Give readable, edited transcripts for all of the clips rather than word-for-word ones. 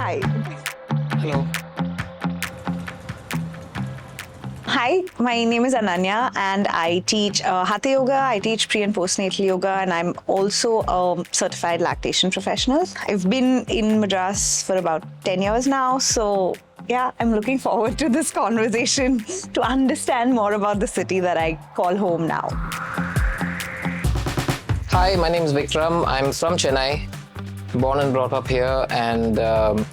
Hi. Hello. Hi, my name is Ananya and I teach Hatha Yoga, I teach pre and postnatal yoga, and I'm also a certified lactation professional. I've been in Madras for about 10 years now, so yeah, I'm looking forward to this conversation to understand more about the city that I call home now. Hi, my name is Vikram. I'm from Chennai, born and brought up here, and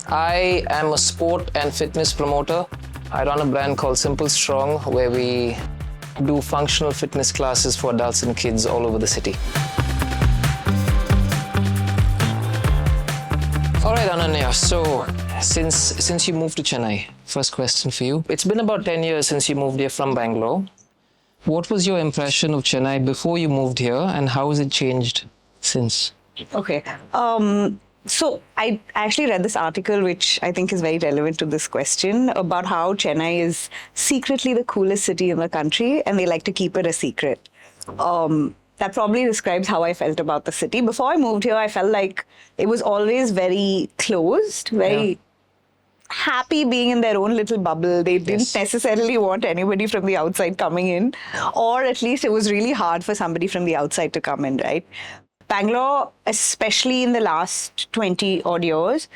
I am a sport and fitness promoter. I run a brand called Simple Strong, where we do functional fitness classes for adults and kids all over the city. All right, Ananya, so since you moved to Chennai, first question for you. It's been about 10 years since you moved here from Bangalore. What was your impression of Chennai before you moved here, and how has it changed since? Okay. So I actually read this article, which I think is very relevant to this question, about how Chennai is secretly the coolest city in the country, and they like to keep it a secret. That probably describes how I felt about the city. Before I moved here, I felt like it was always very closed, very happy being in their own little bubble. They didn't necessarily want anybody from the outside coming in, or at least it was really hard for somebody from the outside to come in, right? Bangalore, especially in the last 20 odd years,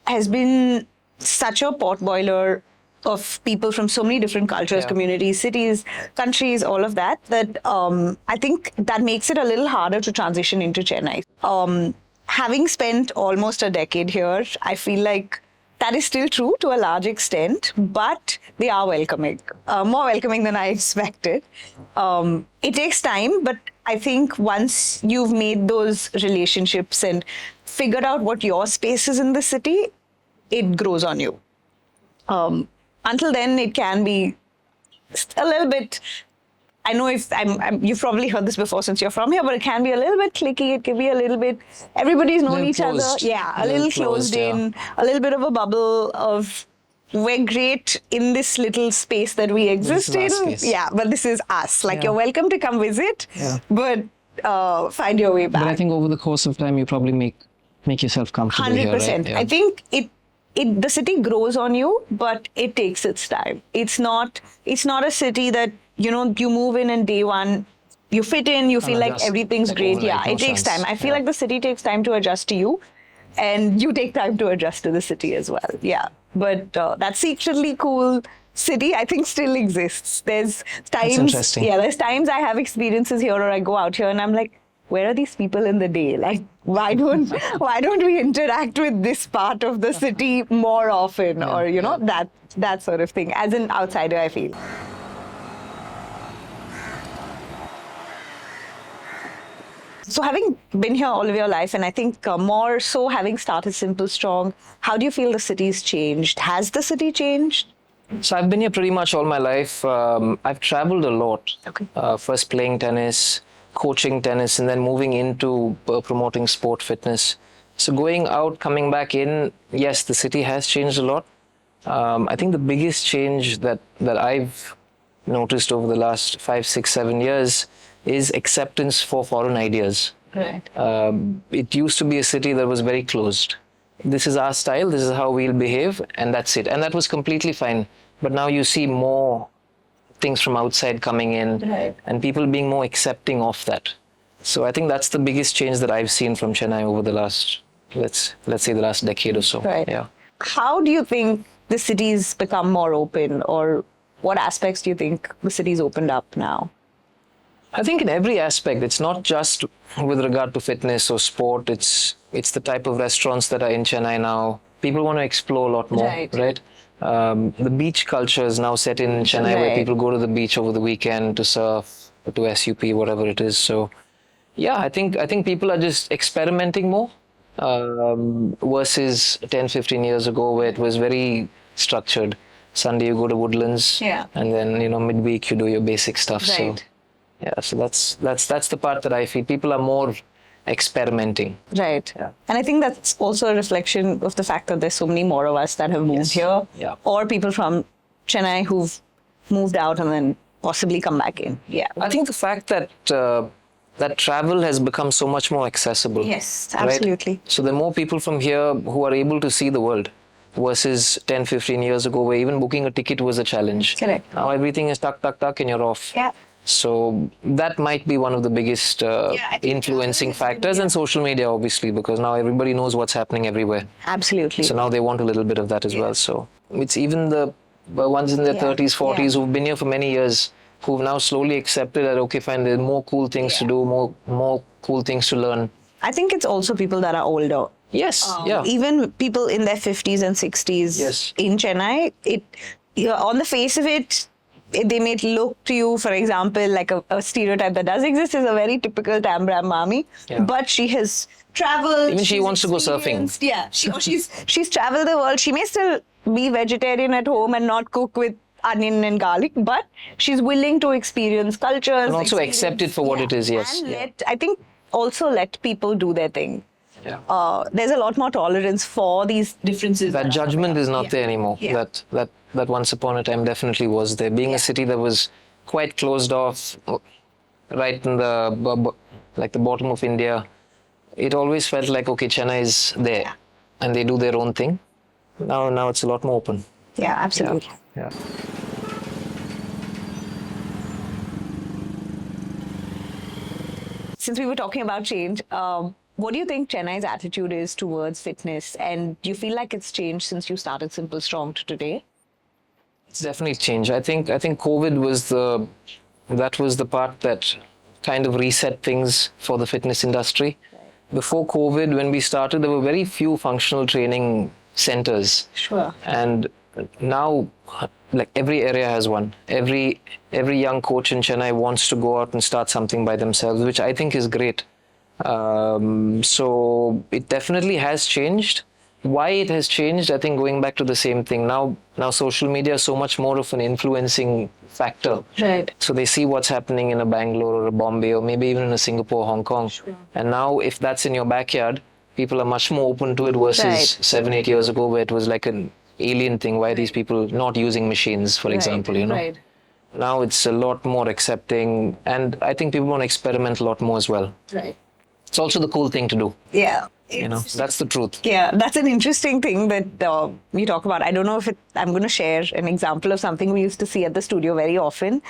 has been such a potboiler of people from so many different cultures, communities, cities, countries, all of that, that I think that makes it a little harder to transition into Chennai. Having spent almost a decade here, I feel like that is still true to a large extent, but they are welcoming, more welcoming than I expected. It takes time, but I think once you've made those relationships and figured out what your space is in the city, it grows on you. Until then, it can be a little bit, I know if you've probably heard this before since you're from here, but it can be a little bit cliquey. It can be a little bit, everybody's known each other. Yeah, a little closed in, a little bit of a bubble of, we're great in this little space that we exist in. Yeah, but this is us. Like, you're welcome to come visit, but find your way back. But I think over the course of time, you probably make yourself comfortable 100%. here, right? Yeah. I think the city grows on you, but it takes its time. It's not a city that, you move in and day one, you fit in, you feel like everything's great. Yeah, it takes time. I feel like the city takes time to adjust to you, and you take time to adjust to the city as well. Yeah, but that secretly cool city, I think, still exists. There's times, That's interesting. Yeah, there's times I have experiences here, or I go out here and I'm like, where are these people in the day? Like, why don't we interact with this part of the city more often, or that sort of thing? As an outsider, I feel. So having been here all of your life, and I think more so having started Simple Strong, how do you feel the city's changed? Has the city changed? So I've been here pretty much all my life. I've traveled a lot. Okay. First playing tennis, coaching tennis, and then moving into promoting sport fitness. So going out, coming back in, yes, the city has changed a lot. I think the biggest change that I've noticed over the last 5, 6, 7 years is acceptance for foreign ideas. Right. It used to be a city that was very closed. This is our style, this is how we'll behave, and that's it. And that was completely fine. But now you see more things from outside coming in, and people being more accepting of that. So I think that's the biggest change that I've seen from Chennai over the last, let's say the last decade or so. Right. Yeah. How do you think the city's become more open, or what aspects do you think the city's opened up now? I think in every aspect, it's not just with regard to fitness or sport, it's the type of restaurants that are in Chennai now. People want to explore a lot more, right? The beach culture is now set in Chennai, where people go to the beach over the weekend to surf, to SUP, whatever it is. So yeah, I think people are just experimenting more versus 10, 15 years ago, where it was very structured. Sunday you go to Woodlands, and then midweek you do your basic stuff. Right. So yeah, so that's the part that I feel people are more experimenting. Right. Yeah. And I think that's also a reflection of the fact that there's so many more of us that have moved here, or people from Chennai who've moved out and then possibly come back in. Yeah. I think the fact that that travel has become so much more accessible. Yes, absolutely. Right? So there are more people from here who are able to see the world. versus 10, 15 years ago where even booking a ticket was a challenge. Correct. Now everything is tuck, tuck, tuck and you're off. Yeah. So that might be one of the biggest influencing factors, and social media obviously, because now everybody knows what's happening everywhere. Absolutely. So now they want a little bit of that as well. So it's even the ones in their 30s, 40s who've been here for many years, who've now slowly accepted that, okay, fine, there's more cool things to do, more cool things to learn. I think it's also people that are older. Yes, Even people in their 50s and 60s in Chennai, on the face of it, they may look to you, for example, like a stereotype that does exist is a very typical Tambram Mami, but she has traveled. Even she wants to go surfing. Yeah, she's traveled the world. She may still be vegetarian at home and not cook with onion and garlic, but she's willing to experience cultures. And also accept it for what it is, yes. And I think also let people do their thing. Yeah. There's a lot more tolerance for these differences. That judgment is not there anymore. Yeah. That once upon a time definitely was there. Being a city that was quite closed off, right in the bottom of India, it always felt like, okay, Chennai is there and they do their own thing. Now it's a lot more open. Yeah, absolutely. Yeah. Since we were talking about change, what do you think Chennai's attitude is towards fitness? And do you feel like it's changed since you started Simple Strong to today? It's definitely changed. I think COVID was the part that kind of reset things for the fitness industry. Right. Before COVID, when we started, there were very few functional training centers. Sure. And now, like every area has one. Every young coach in Chennai wants to go out and start something by themselves, which I think is great. So it definitely has changed. Why it has changed, I think going back to the same thing. Now social media is so much more of an influencing factor. Right. So they see what's happening in a Bangalore or a Bombay or maybe even in a Singapore, Hong Kong. Sure. And now if that's in your backyard, people are much more open to it versus 7-8 years ago where it was like an alien thing. Why are these people not using machines, for example, you know? Right. Now it's a lot more accepting, and I think people want to experiment a lot more as well. Right. It's also the cool thing to do. Yeah. You know, that's the truth. Yeah, that's an interesting thing that we talk about. I don't know if I'm going to share an example of something we used to see at the studio very often.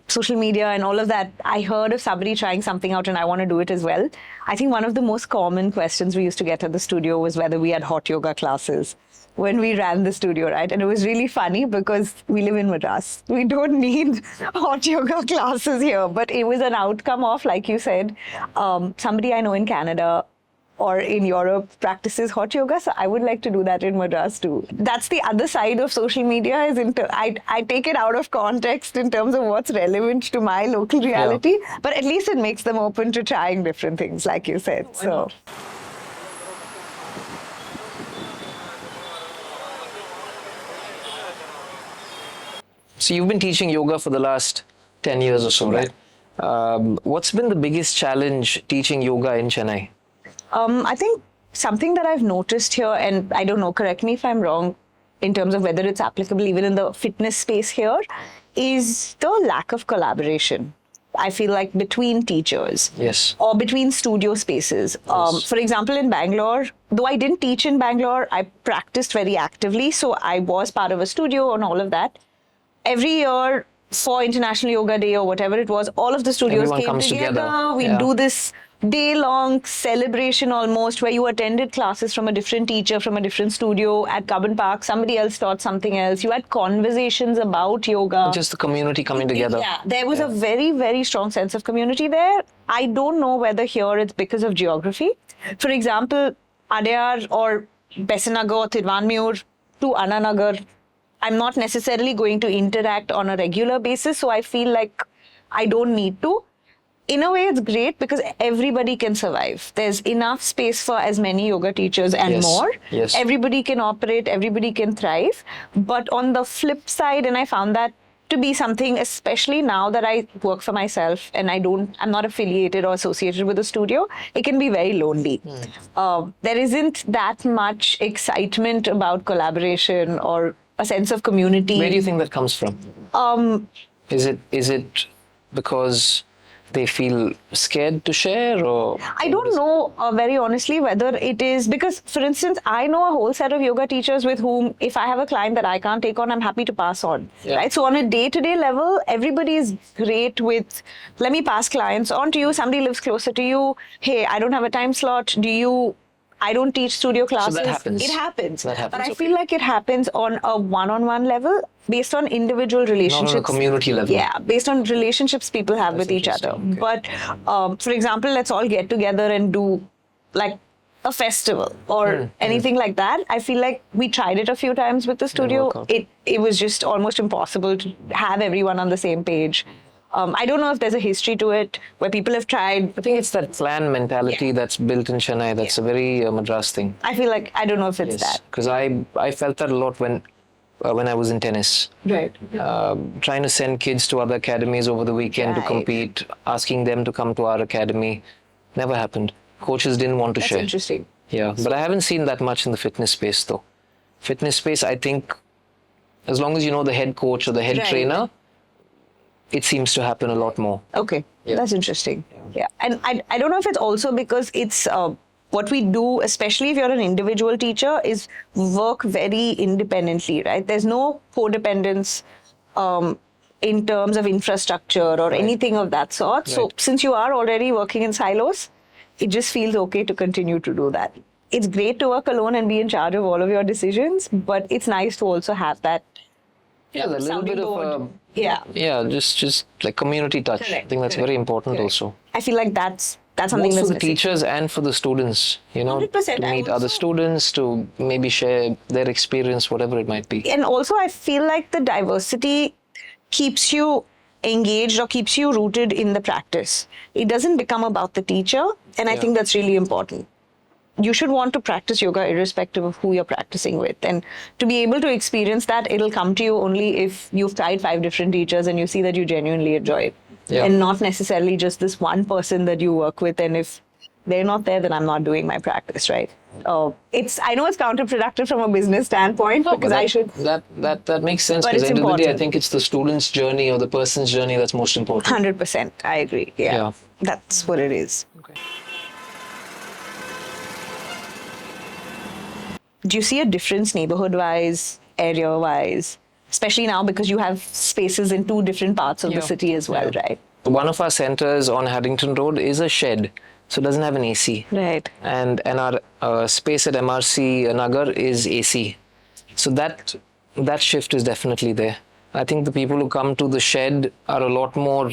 Social media and all of that. I heard of somebody trying something out and I want to do it as well. I think one of the most common questions we used to get at the studio was whether we had hot yoga classes when we ran the studio, right? And it was really funny because we live in Madras. We don't need hot yoga classes here. But it was an outcome of, like you said, somebody I know in Canada or in Europe practices hot yoga. So I would like to do that in Madras too. That's the other side of social media. I take it out of context in terms of what's relevant to my local reality. Yeah. But at least it makes them open to trying different things, like you said. So. So you've been teaching yoga for the last 10 years or so, right? What's been the biggest challenge teaching yoga in Chennai? I think something that I've noticed here, and I don't know, correct me if I'm wrong, in terms of whether it's applicable even in the fitness space here, is the lack of collaboration. I feel like between teachers. Yes. Or between studio spaces. Yes. For example, in Bangalore, though I didn't teach in Bangalore, I practiced very actively. So I was part of a studio and all of that. Every year for International Yoga Day or whatever it was, all of the studios came together. We do this day-long celebration almost where you attended classes from a different teacher, from a different studio at Carbon Park. Somebody else taught something else. You had conversations about yoga. Just the community coming together. Yeah, there was a very, very strong sense of community there. I don't know whether here it's because of geography. For example, Adyar or Besanagar or Tirvanmur to Ananagar, I'm not necessarily going to interact on a regular basis, so I feel like I don't need to. In a way, it's great because everybody can survive. There's enough space for as many yoga teachers and more. Yes. Everybody can operate, everybody can thrive. But on the flip side, and I found that to be something, especially now that I work for myself and I'm not affiliated or associated with a studio, it can be very lonely. There isn't that much excitement about collaboration or a sense of community. Where do you think that comes from? Is it because they feel scared to share, or I don't know very honestly whether it is because, for instance, I know a whole set of yoga teachers with whom, if I have a client that I can't take on, I'm happy to pass on. Yeah. Right. So on a day-to-day level, everybody is great with, let me pass clients on to you. Somebody lives closer to you. Hey, I don't have a time slot. I don't teach studio classes. that happens. It happens. That happens, But I okay. feel like it happens on a one-on-one level based on individual relationships. not on a community level? Yeah, based on relationships people have with each other. interesting, okay. But for example, let's all get together and do like a festival or anything like that. I feel like we tried it a few times with the studio. work out. It was just almost impossible to have everyone on the same page. I don't know if there's a history to it where people have tried. I think it's that clan mentality that's built in Chennai. That's a very Madras thing. I feel like I don't know if it's that. Because I felt that a lot when I was in tennis. Right. Trying to send kids to other academies over the weekend to Right. compete, asking them to come to our academy, never happened. Coaches didn't want to That's share. interesting. Yeah, but I haven't seen that much in the fitness space though. Fitness space, I think, as long as you know the head coach or the head Right. trainer, it seems to happen a lot more. Okay, that's interesting. Yeah, and I don't know if it's also because it's what we do, especially if you're an individual teacher, is work very independently, right? There's no codependence in terms of infrastructure or anything of that sort. So Right. since you are already working in silos, it just feels okay to continue to do that. It's great to work alone and be in charge of all of your decisions, but it's nice to also have that. Yeah, a little sounding bit of board. Yeah. just like community touch. I Correct, think that's very important also. I feel like that's something Both that's for the missing. teachers and for the students, 100%. to I meet other also- students, to maybe share their experience, whatever it might be. And also, I feel like the diversity keeps you engaged or keeps you rooted in the practice. It doesn't become about the teacher, and I Yeah. think that's really important. You should want to practice yoga irrespective of who you're practicing with. And to be able to experience that, it'll come to you only if you've tried 5 different teachers and you see that you genuinely enjoy it. Yeah. And not necessarily just this one person that you work with. And if they're not there, then I'm not doing my practice, right? I know it's counterproductive from a business standpoint because I should. That makes sense, But because it's at the end of the day, I important. think it's the student's journey or the person's journey that's most important. 100%. I agree. Yeah. Yeah. That's what it is. Do you see a difference neighborhood-wise, area-wise, especially now because you have spaces in 2 different parts of the city as well, right? One of our centers on Haddington Road is a shed, so it doesn't have an AC. Right. And our space at MRC Nagar is AC. So that shift is definitely there. I think the people who come to the shed are a lot more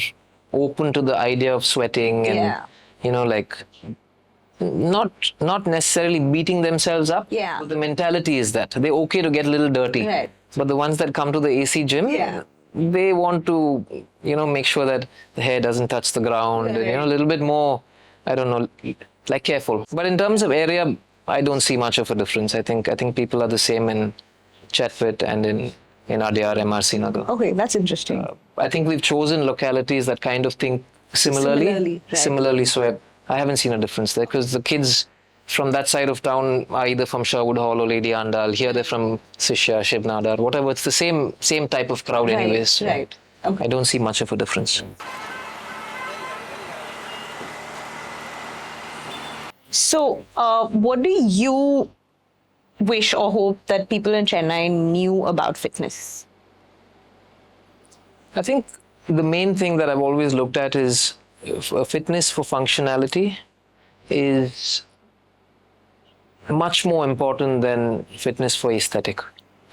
open to the idea of sweating and Yeah. like not necessarily beating themselves up. Yeah. But the mentality is that they're okay to get a little dirty. Right. But the ones that come to the AC gym, Yeah. they want to make sure that the hair doesn't touch the ground, and a little bit more, I don't know, like careful. But in terms of area, I don't see much of a difference. I think people are the same in Chetpit and in Adyar, MRC Nagar. Okay, that's interesting. I think we've chosen localities that kind of think similarly. Similarly, right. Similarly, so I haven't seen a difference there, because the kids from that side of town are either from Sherwood Hall or Lady Andal. Here they're from Sishya, Shivnadar, whatever. It's the same type of crowd anyways. So right. Okay. I don't see much of a difference. So, what do you wish or hope that people in Chennai knew about fitness? I think the main thing that I've always looked at is fitness for functionality is much more important than fitness for aesthetic.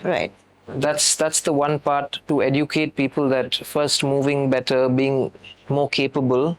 Right. That's the one part, to educate people that first moving better, being more capable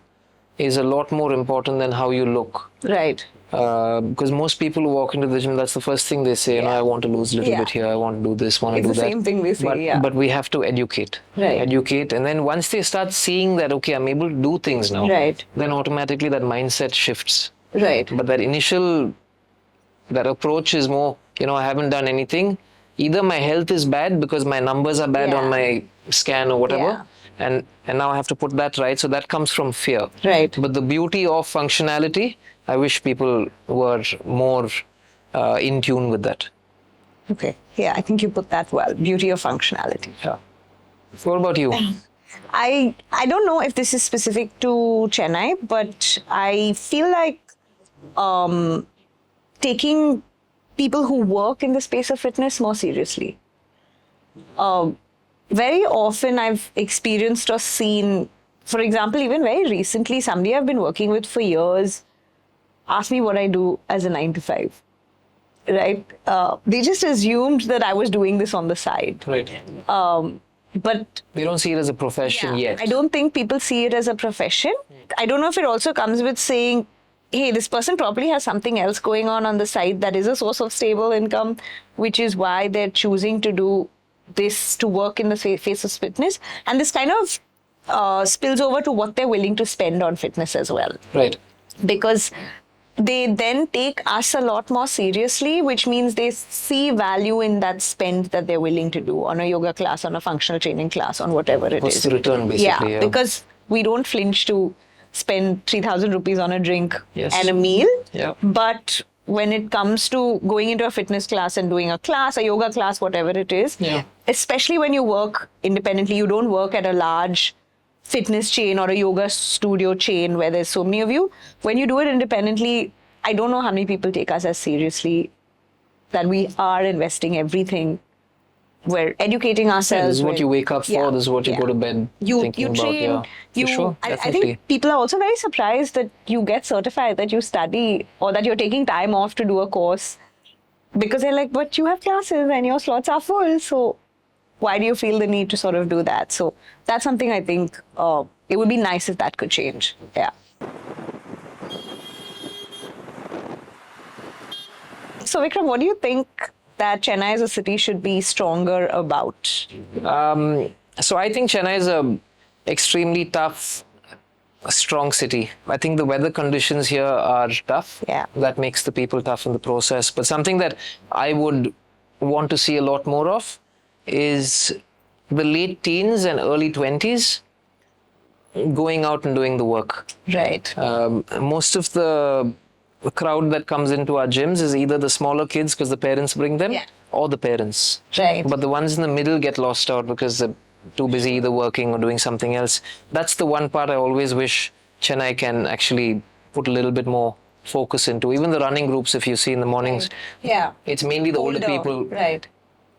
is a lot more important than how you look. Right. Because most people who walk into the gym, that's the first thing they say, I want to lose a little bit here, I want to do this, want to It's do the that. same thing they say, But we have to educate. Right. Educate, and then once they start seeing that, okay, I'm able to do things now, Right. then automatically that mindset shifts. Right. But that approach is more, I haven't done anything. Either my health is bad because my numbers are bad on my scan or whatever, and now I have to put that right. So that comes from fear. Right. But the beauty of functionality, I wish people were more in tune with that. Okay. Yeah, I think you put that well. Beauty of functionality. Yeah. What about you? I don't know if this is specific to Chennai, but I feel like taking people who work in the space of fitness more seriously. Very often I've experienced or seen, for example, even very recently, somebody I've been working with for years asked me what I do as a 9 to 5. Right? They just assumed that I was doing this on the side. Right. But They don't see it as a profession yet. I don't think people see it as a profession. I don't know if it also comes with saying, hey, this person probably has something else going on the side that is a source of stable income, which is why they're choosing to do this, to work in the face of fitness. And this kind of spills over to what they're willing to spend on fitness as well. Right. Because they then take us a lot more seriously, which means they see value in that spend that they're willing to do on a yoga class, on a functional training class, on whatever it is. What's the return, basically? Yeah, because we don't flinch to spend 3,000 rupees on a drink and a meal. Yeah. But when it comes to going into a fitness class and doing a class, a yoga class, whatever it is, especially when you work independently, you don't work at a large fitness chain or a yoga studio chain where there's so many of you. When you do it independently, I don't know how many people take us as seriously that we are investing everything. We're educating ourselves. This is what you wake up for. This is what you go to bed thinking about. Train, For sure, I think people are also very surprised that you get certified, that you study, or that you're taking time off to do a course, because they're like, but you have classes and your slots are full, so why do you feel the need to sort of do that? So that's something I think it would be nice if that could change. Yeah. So Vikram, what do you think that Chennai as a city should be stronger about? So I think Chennai is a extremely tough, strong city. I think the weather conditions here are tough. Yeah. That makes the people tough in the process. But something that I would want to see a lot more of is the late teens and early 20s going out and doing the work. Right. Most of the crowd that comes into our gyms is either the smaller kids because the parents bring them, or the parents. Right. But the ones in the middle get lost out because they're too busy either working or doing something else. That's the one part I always wish Chennai can actually put a little bit more focus into. Even the running groups, if you see in the mornings, it's mainly the older people. Right.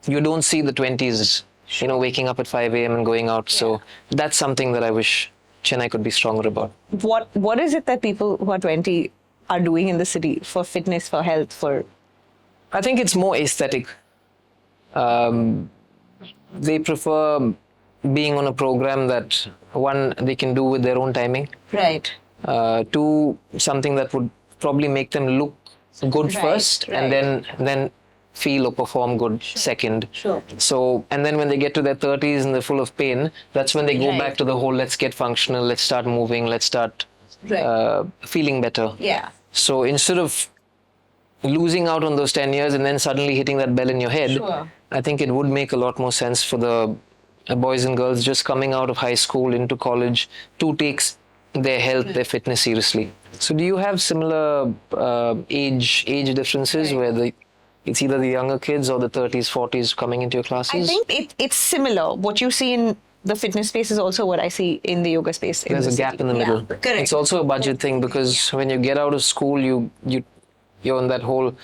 You don't see the 20s, waking up at 5 a.m. and going out. So that's something that I wish Chennai could be stronger about. What is it that people who are 20 are doing in the city for fitness, for health, for? I think it's more aesthetic. They prefer being on a program that, one, they can do with their own timing. Right. Two, something that would probably make them look good first, and then feel or perform good second. Sure. So, and then when they get to their 30s and they're full of pain, that's when they go back to the whole, let's get functional, let's start moving, let's start feeling better. Yeah. So instead of losing out on those 10 years and then suddenly hitting that bell in your head, I think it would make a lot more sense for the boys and girls just coming out of high school into college to take their health, their fitness seriously. So do you have similar age differences where it's either the younger kids or the 30s, 40s coming into your classes? I think it's similar. What you see in the fitness space is also what I see in the yoga space. There's a gap in the middle. Correct. It's also a budget thing because when you get out of school, you're in that whole,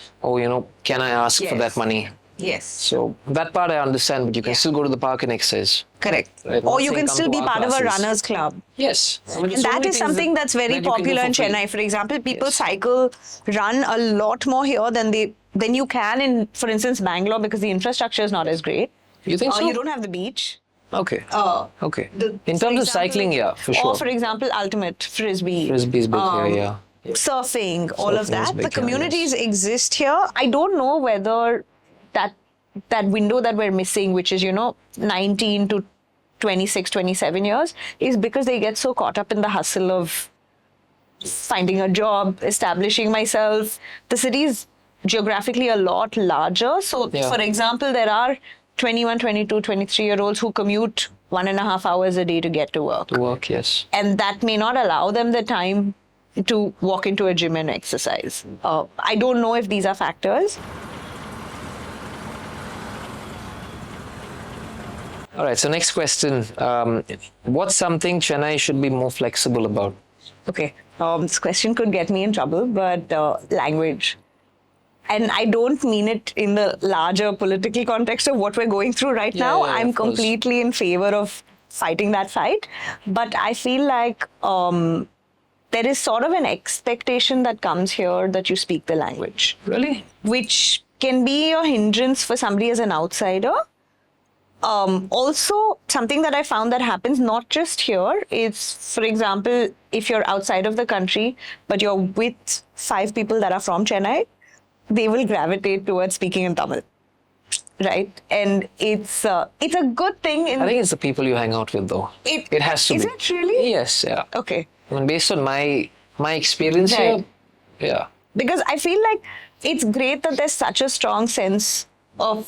can I ask for that money? Yes. So that part I understand, but you can still go to the park and exercise. Correct. Right? Or you can still be part of a runners club. Yes. And that is something that's very popular in Chennai. For example, people cycle, run a lot more here than you can in, for instance, Bangalore, because the infrastructure is not as great. You think so? You don't have the beach. Okay. Okay. In terms of cycling, for sure. Or, for example, ultimate frisbee. Frisbee's big here, Surfing, all of that. big The here, communities exist here. I don't know whether that window that we're missing, which is, 19 to 26, 27 years, is because they get so caught up in the hustle of finding a job, establishing myself. The city is geographically a lot larger. So, for example, there are 21, 22, 23-year-olds who commute 1.5 hours a day to get to work. To work, yes. And that may not allow them the time to walk into a gym and exercise. I don't know if these are factors. All right. So next question. What's something Chennai should be more flexible about? Okay, this question could get me in trouble, but language. And I don't mean it in the larger political context of what we're going through right now. Yeah, I'm of course. completely in favor of fighting that fight. But I feel like there is sort of an expectation that comes here that you speak the language, Really? which can be a hindrance for somebody as an outsider. Also, something that I found that happens not just here is, for example, if you're outside of the country, but you're with 5 people that are from Chennai, they will gravitate towards speaking in Tamil, right? And it's a good thing. I think it's the people you hang out with, though. It has to is be. Is it really? Yes. Yeah. Okay. I mean, based on my experience Right. here, yeah. Because I feel like it's great that there's such a strong sense of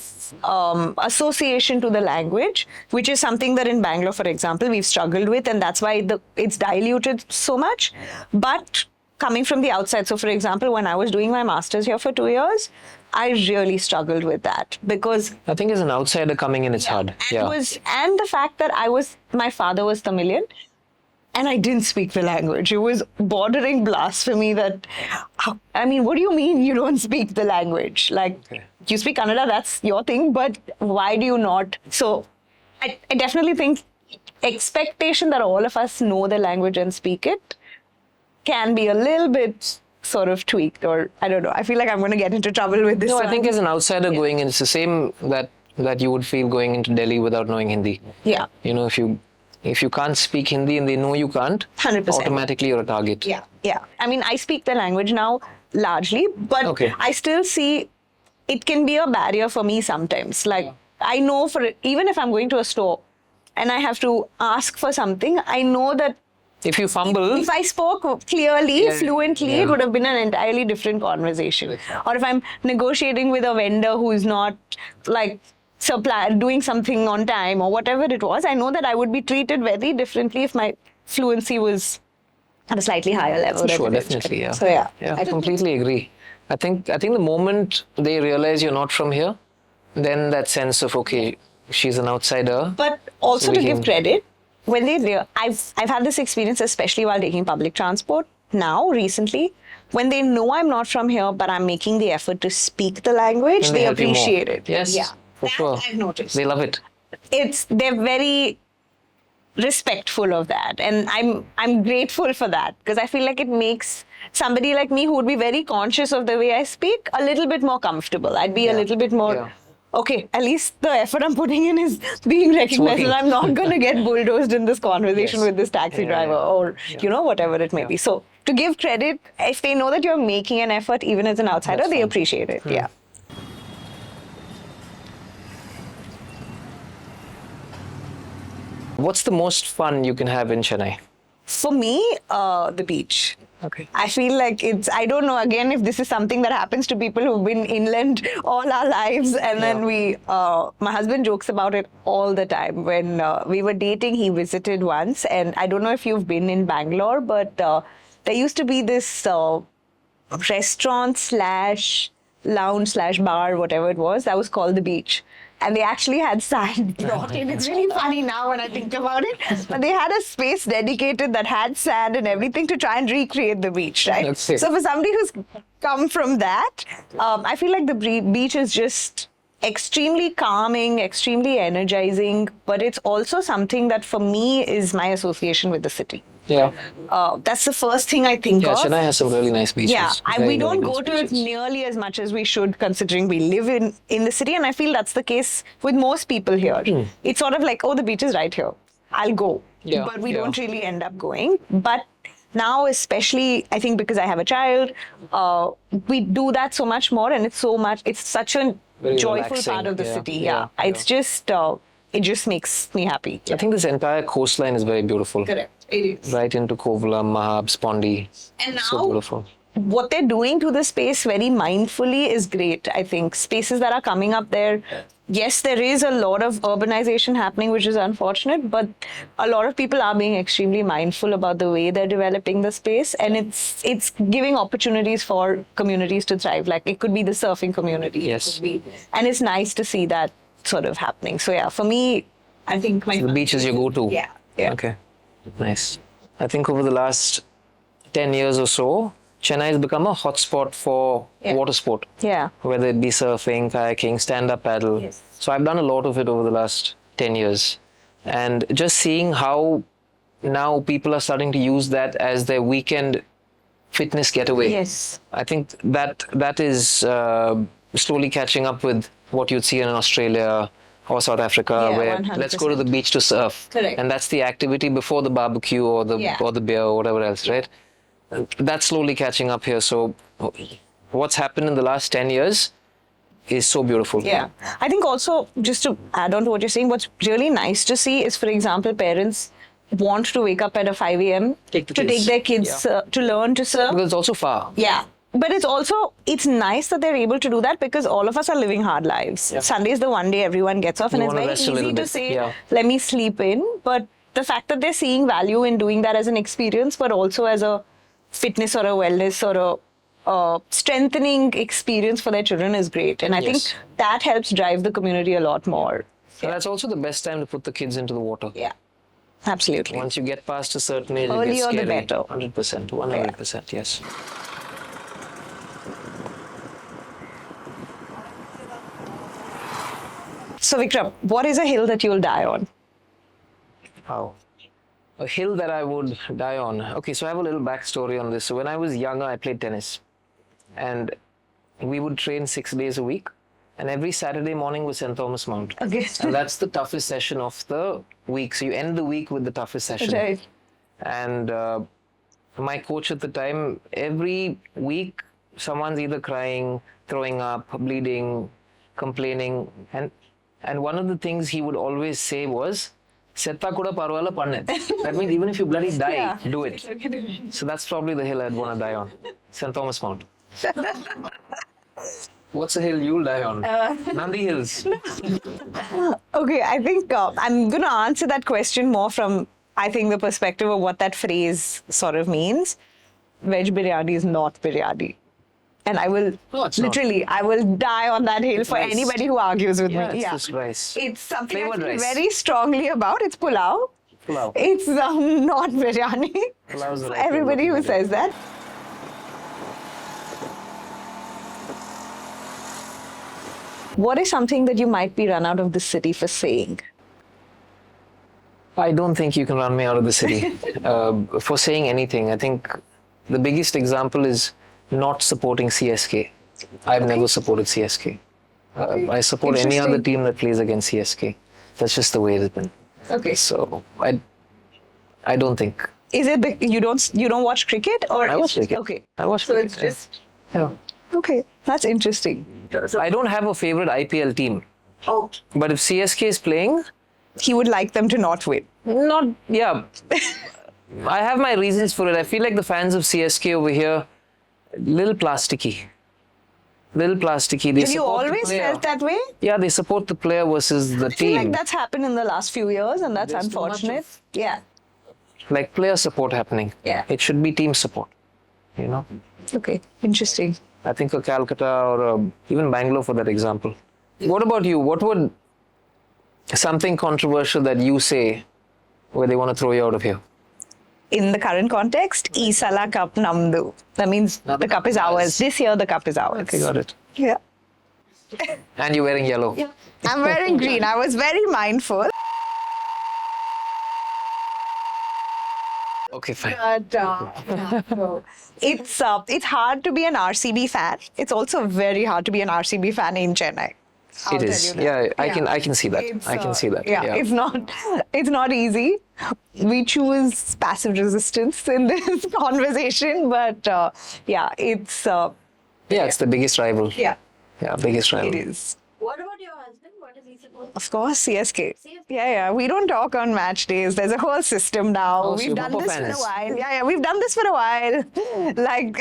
association to the language, which is something that in Bangalore, for example, we've struggled with, and that's why it's diluted so much. But coming from the outside, so for example, when I was doing my master's here for 2 years, I really struggled with that because I think as an outsider coming in, it's hard. and the fact that my father was Tamilian, and I didn't speak the language. It was bordering blasphemy that, I mean, what do you mean you don't speak the language? Like, you speak Kannada, that's your thing, but why do you not? So I definitely think expectation that all of us know the language and speak it can be a little bit sort of tweaked, or I don't know. I feel like I'm going to get into trouble with this. No, one. I think as an outsider going in, it's the same that you would feel going into Delhi without knowing Hindi. Yeah. You know, if you can't speak Hindi and they know you can't, 100%. automatically you're a target. Yeah, yeah. I mean, I speak the language now largely, but I still see it can be a barrier for me sometimes. Like, I know even if I'm going to a store and I have to ask for something, I know that if you fumble, if I spoke clearly, fluently, it would have been an entirely different conversation. Or if I'm negotiating with a vendor who is not like doing something on time or whatever it was, I know that I would be treated very differently if my fluency was at a slightly higher level. Sure, definitely, yeah. So yeah, I completely agree. I think the moment they realize you're not from here, then that sense of okay, she's an outsider. But also to give credit, when I've had this experience, especially while taking public transport now recently. When they know I'm not from here, but I'm making the effort to speak the language, they appreciate it. Yes, yeah, for sure. I've noticed. They love it. They're very respectful of that, and I'm grateful for that because I feel like it makes somebody like me who would be very conscious of the way I speak a little bit more comfortable. I'd be a little bit more. Okay, at least the effort I'm putting in is being recognized, and I'm not going to get bulldozed in this conversation with this taxi driver or, whatever it may be. So, to give credit, if they know that you're making an effort, even as an outsider, they appreciate it. Yeah. What's the most fun you can have in Chennai? For me, the beach. Okay. I feel like I don't know, again, if this is something that happens to people who've been inland all our lives. And then my husband jokes about it all the time. When we were dating, he visited once. And I don't know if you've been in Bangalore, but there used to be this restaurant / lounge / bar, whatever it was, that was called The Beach. And they actually had sand brought in. It's really funny now when I think about it. But they had a space dedicated that had sand and everything to try and recreate the beach, right? So for somebody who's come from that, I feel like the beach is just extremely calming, extremely energizing. But it's also something that for me is my association with the city. Yeah. That's the first thing I think of. Yeah, Chennai has some really nice beaches. Yeah, we don't go to it nearly as much as we should, considering we live in the city, and I feel that's the case with most people here. It's sort of like, oh, the beach is right here, I'll go. Yeah, but we don't really end up going. But now, especially, I think because I have a child, we do that so much more, and it's such a very joyful relaxing. part of the city. It's just, it just makes me happy. I think this entire coastline is very beautiful. Correct. It is. Right into Kovalam, Mahab, Spondi. And now, so beautiful. What they're doing to the space very mindfully is great, I think. Spaces that are coming up there, yes, there is a lot of urbanization happening, which is unfortunate, but a lot of people are being extremely mindful about the way they're developing the space, and it's giving opportunities for communities to thrive. Like, it could be the surfing community. Yes. And it's nice to see that sort of happening. So yeah, for me, I think my The beach is your go-to. Yeah. Yeah. Okay. Nice. I think over the last 10 years or so, Chennai has become a hotspot for water sport. Yeah. Whether it be surfing, kayaking, stand-up paddle. Yes. So I've done a lot of it over the last 10 years. And just seeing how now people are starting to use that as their weekend fitness getaway. Yes. I think that is slowly catching up with what you'd see in Australia or South Africa, Yeah, where 100%. let's go to the beach to surf. Correct. And that's the activity before the barbecue or the beer or whatever else, right? That's slowly catching up here. So what's happened in the last 10 years is so beautiful. Yeah. I think also, just to add on to what you're saying, what's really nice to see is, for example, parents want to wake up at a 5 a.m. Take to take their kids to learn to surf. Because it's also far. Yeah. But it's nice that they're able to do that, because all of us are living hard lives. Yeah. Sunday is the one day everyone gets off, and You it's wanna very rest a easy little to bit. say, Yeah. let me sleep in. But the fact that they're seeing value in doing that as an experience, but also as a fitness or a wellness or a strengthening experience for their children is great. And I think that helps drive the community a lot more. And that's also the best time to put the kids into the water. Yeah. Absolutely. Once you get past a certain age, it Earlier gets the scary. better. 100%, 100%, yes. So Vikram, what is a hill that you'll die on? Wow. A hill that I would die on. Okay, so I have a little backstory on this. So when I was younger, I played tennis. And we would train 6 days a week. And every Saturday morning was St. Thomas Mount. Okay. And that's the toughest session of the week. So you end the week with the toughest session. Right. And my coach at the time, every week, someone's either crying, throwing up, bleeding, complaining. And one of the things he would always say was, Setta kuda parvala panne. That means even if you bloody die, do it. So that's probably the hill I'd want to die on. St. Thomas Mount. What's a hill you'll die on? Nandi Hills. Okay, I think I'm going to answer that question more from, I think, the perspective of what that phrase sort of means. Veg biryani is not biryani. And I will, No, it's not. literally, I will die on that hill for rice. anybody who argues with me. It's just rice. It's something I Flavored feel rice. very strongly about. It's pulao. Pulao. It's not biryani. Pulao is the For right way of everybody who looking at it. says that. What is something that you might be run out of the city for saying? I don't think you can run me out of the city for saying anything. I think the biggest example is not supporting CSK. I've never supported CSK. I support any other Interesting. team that plays against CSK. That's just the way it's been. Okay. So I don't think. Is it you don't watch cricket, or I watch it's- cricket. Okay. I watch So cricket. it's just Yeah. okay. That's interesting. I don't have a favorite IPL team. Oh, But if CSK is playing, he would like them to not win. yeah. I have my reasons for it. I feel like the fans of CSK over here, little plasticky. Little plasticky. They Have you support the always player. felt that way? Yeah, they support the player versus the I feel like team. that's happened in the last few years, and that's There's too much unfortunate. Yeah. Like player support happening. Yeah. It should be team support. You know? Okay. Interesting. I think a Calcutta or even Bangalore for that example. What about you? What would something controversial that you say where they want to throw you out of here? In the current context, Isala Cup Namdu. That means the cup is ours. This year, the cup is ours. Okay, got it. Yeah. And you're wearing yellow. Yeah. I'm wearing green. I was very mindful. Okay, fine. But it's hard to be an RCB fan. It's also very hard to be an RCB fan in Chennai. I'll It tell is. you that. Yeah, I can see that. It's, I can see that. Yeah, it's not easy. We choose passive resistance in this conversation, but it's It's the biggest rival. yeah, Yeah, biggest rival. it is. What about your husband? What does he support? Of course, CSK. Yeah. We don't talk on match days. There's a whole system now. Oh, so We've you're done proper this for a fans. while. Yeah, we've done this for a while.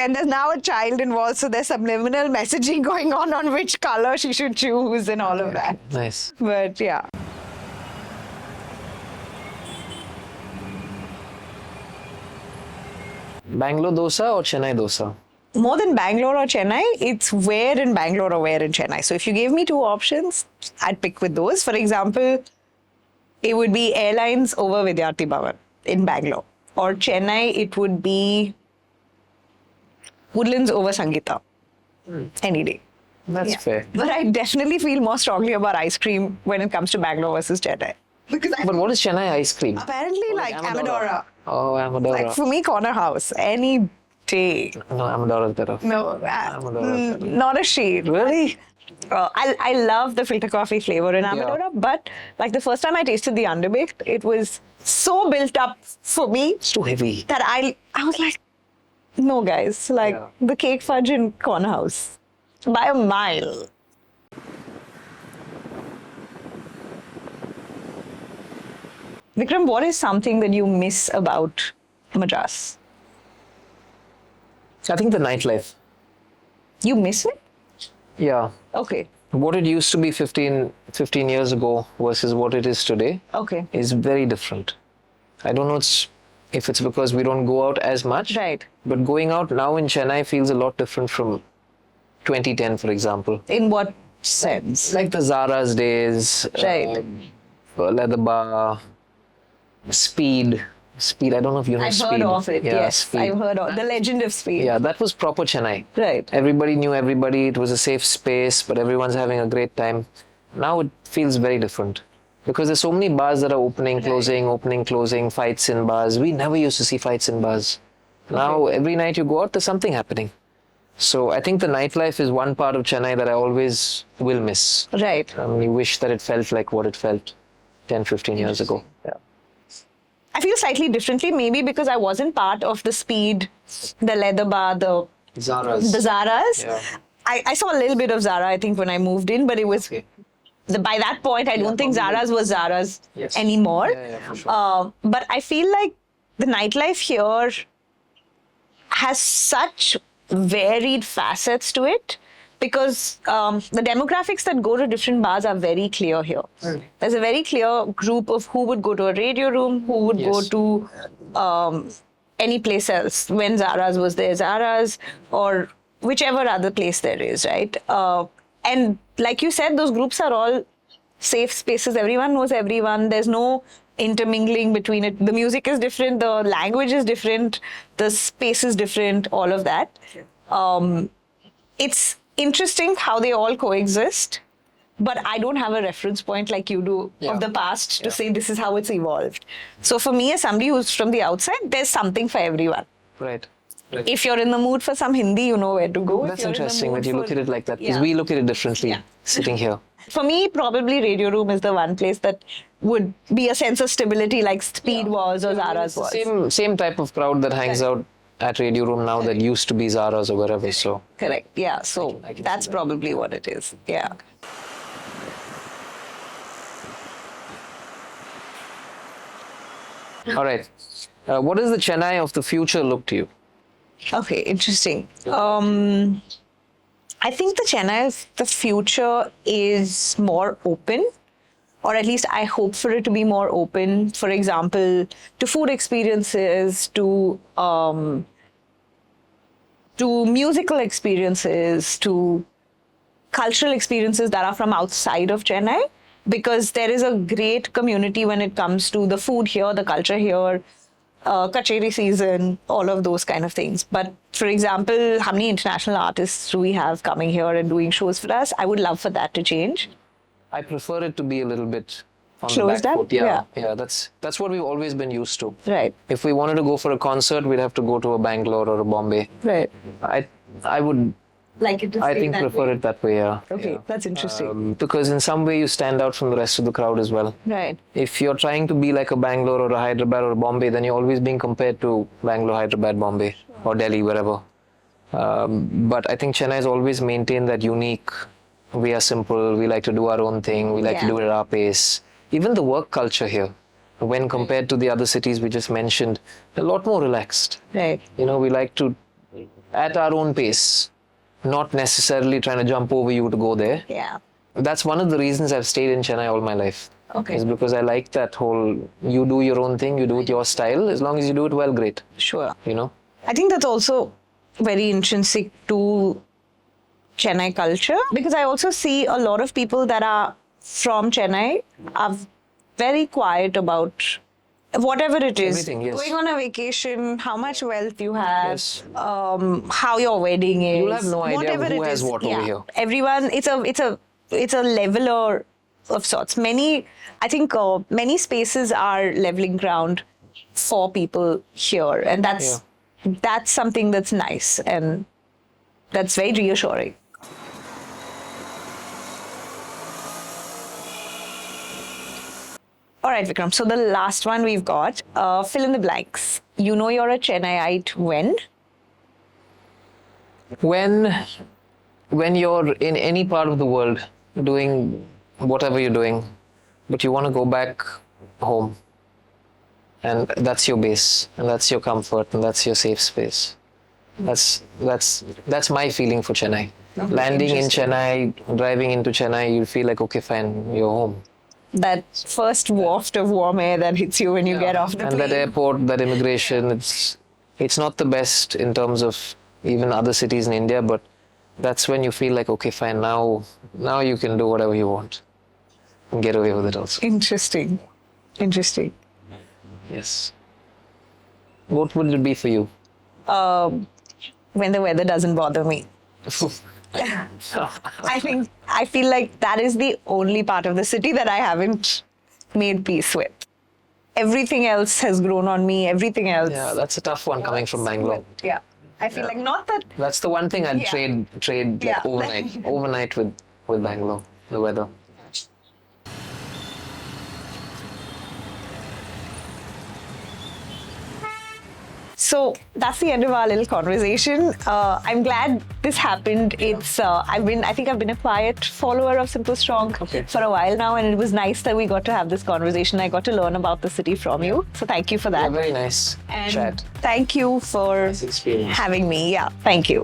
And there's now a child involved, so there's subliminal messaging going on which color she should choose and all of that. Nice. But yeah. Bangalore dosa or Chennai dosa? More than Bangalore or Chennai, it's where in Bangalore or where in Chennai. So if you gave me two options, I'd pick with those. For example, it would be airlines over Vidyarthi Bhavan in Bangalore. Or Chennai, it would be Woodlands over Sangeeta. Any day. That's fair. But I definitely feel more strongly about ice cream when it comes to Bangalore versus Chennai. Because But what is Chennai ice cream? apparently like Amadora. Oh, Amadora. Like for me, corner house, any day. No, Amadora is better. No, Amadora. not a shade. Really? I love the filter coffee flavor in Amadora, but like the first time I tasted the underbaked, it was so built up for me It's too heavy. that I was like, no guys, like the cake fudge in corner house by a mile. Vikram, what is something that you miss about Madras? I think the nightlife. You miss it? Yeah. Okay. What it used to be 15 years ago versus what it is today Okay. is very different. I don't know if it's because we don't go out as much. Right. But going out now in Chennai feels a lot different from 2010, for example. In what sense? Like the Zara's days, Right. Leather Bar, Speed. Speed, I don't know if you know I've Speed. heard of it, Yeah, yes. Speed. I've heard of the legend of Speed. Yeah, that was proper Chennai. Right. Everybody knew everybody. It was a safe space, but everyone's having a great time. Now it feels very different because there's so many bars that are opening, closing, fights in bars. We never used to see fights in bars. Now every night you go out, there's something happening. So I think the nightlife is one part of Chennai that I always will miss. Right. You wish that it felt like what it felt 10, 15 years ago. Yeah. I feel slightly differently, maybe because I wasn't part of the Speed, the Leather Bar, the Zara's. Zaras. Yeah. I saw a little bit of Zara, I think, when I moved in, but it was by that point, I don't think Zara's was Zara's anymore. Yeah, for sure. But I feel like the nightlife here has such varied facets to it because the demographics that go to different bars are very clear here. There's a very clear group of who would go to a radio room, who would go to any place else. When Zara's was there, Zara's, or whichever other place there is, right? And like you said, those groups are all safe spaces. Everyone knows everyone. There's no intermingling between it. The music is different, the language is different, the space is different, all of that. It's interesting how they all coexist, but I don't have a reference point like you do of the past to say this is how it's evolved. So for me, as somebody who's from the outside, there's something for everyone. Right. If you're in the mood for some Hindi, you know where to go. That's interesting that you look at it like that because we look at it differently sitting here. For me, probably Radio Room is the one place that would be a sense of stability like Speed was or Zara's was. Same type of crowd that hangs out at Radio Room now that used to be Zara's or wherever. So Correct. Yeah. So that's probably what it is. Yeah. all right. What does the Chennai of the future look to you? Okay. Interesting. I think the Chennai of the future is more open, or at least I hope for it to be more open. For example, to food experiences, to musical experiences, to cultural experiences that are from outside of Chennai, because there is a great community when it comes to the food here, the culture here, kacheri season, all of those kind of things. But for example, how many international artists do we have coming here and doing shows for us? I would love for that to change. I prefer it to be a little bit on Closed the back up? foot. Yeah. That's what we've always been used to. Right. If we wanted to go for a concert, we'd have to go to a Bangalore or a Bombay. Right. I would. Like it to I stay think that prefer way. it that way. Yeah. Okay, Yeah. that's interesting. Because in some way you stand out from the rest of the crowd as well. Right. If you're trying to be like a Bangalore or a Hyderabad or a Bombay, then you're always being compared to Bangalore, Hyderabad, Bombay, or Delhi, wherever. But I think Chennai has always maintained that unique. We are simple. We like to do our own thing. We like to do it at our pace. Even the work culture here, when compared to the other cities we just mentioned, a lot more relaxed. Right. You know, we like to at our own pace, not necessarily trying to jump over you to go there. Yeah. That's one of the reasons I've stayed in Chennai all my life. Okay. Is because I like that whole, you do your own thing, you do it your style, as long as you do it well, great. Sure. You know? I think that's also very intrinsic to Chennai culture, because I also see a lot of people that are from Chennai are very quiet about whatever it is. Everything, yes. Going on a vacation, how much wealth you have, Yes. how your wedding is. You'll have no idea whatever who it has is. what over here. Everyone, it's a leveler of sorts. I think many spaces are leveling ground for people here, and that's something that's nice and that's very reassuring. All right, Vikram. So the last one we've got, fill in the blanks. You know you're a Chennaiite when? When you're in any part of the world doing whatever you're doing, but you want to go back home, and that's your base, and that's your comfort, and that's your safe space. That's my feeling for Chennai. Landing in Chennai, driving into Chennai, you feel like, okay, fine, you're home. That first waft of warm air that hits you when you get off the And plane. that airport, that immigration, it's not the best in terms of even other cities in India, but that's when you feel like, okay, fine, now you can do whatever you want and get away with it also. Interesting. Yes. What would it be for you? When the weather doesn't bother me. I feel like that is the only part of the city that I haven't made peace with. Everything else has grown on me. Everything else. Yeah, that's a tough one coming from Bangalore. Yeah. I feel like not that. That's the one thing I'd trade like Yeah. overnight with Bangalore, the weather. So that's the end of our little conversation. I'm glad this happened. It's I think I've been a quiet follower of Simple Strong for a while now, and it was nice that we got to have this conversation. I got to learn about the city from you. So thank you for that. Yeah, very nice And chat. thank you for Experience. having me. Yeah, thank you.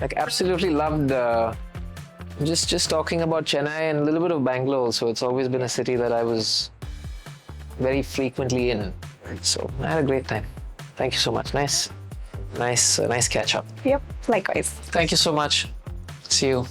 Like absolutely loved just talking about Chennai and a little bit of Bangalore also. It's always been a city that I was very frequently in. So I had a great time. Thank you so much. Nice catch up. Yep, likewise. Thank you so much. See you.